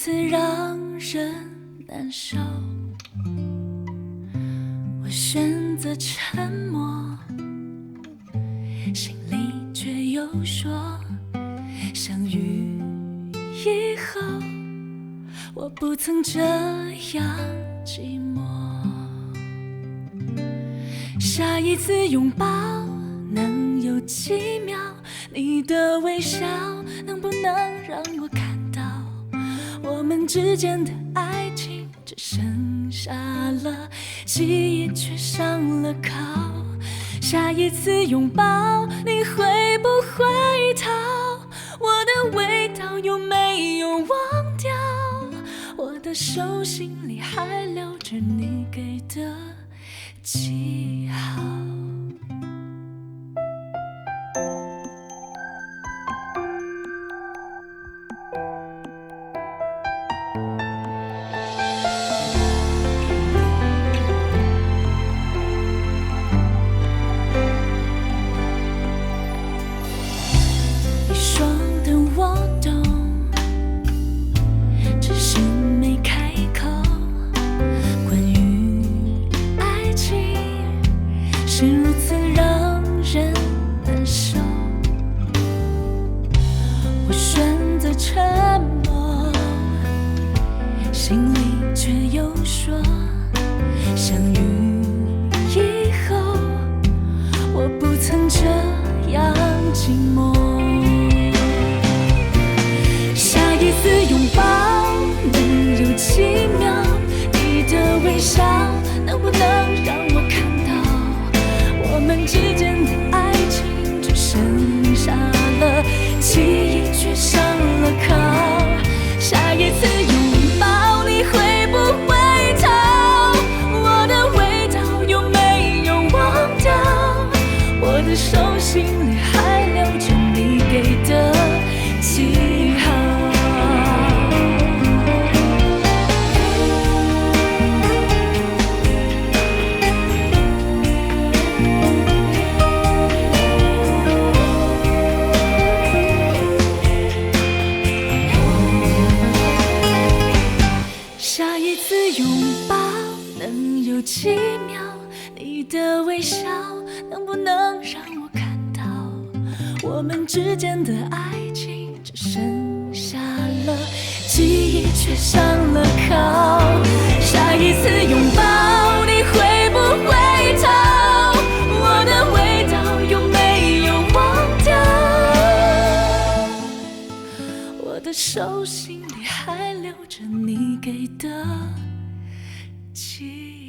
此让人难受。我选择沉默，心里却又说，相遇以后我不曾这样寂寞。下一次拥抱能有几秒，你的微笑能不能让我看到我们之间的爱情只剩下了记忆，却上了铐。下一次拥抱你会不会逃？我的味道有没有忘掉？我的手心里还留着你给的记号。你说的我懂，只是没开口。关于爱情是如此让人难受，我选择沉默，心里却又说，相遇以后我不曾这样寂寞。下一次拥抱能有几秒，你的微笑能不能让我看到我们之间的爱情只剩下了记忆，却上了铐。下一次拥抱你会不会逃？我的味道有没有忘掉？我的手心里还留着你给的记号。下一次拥抱能有几秒，你的微笑能不能让我看到我们之间的爱情只剩下了记忆，却上了铐。下一次拥抱你会不会逃？我的味道有没有忘掉？我的手心里还留着你给的记忆。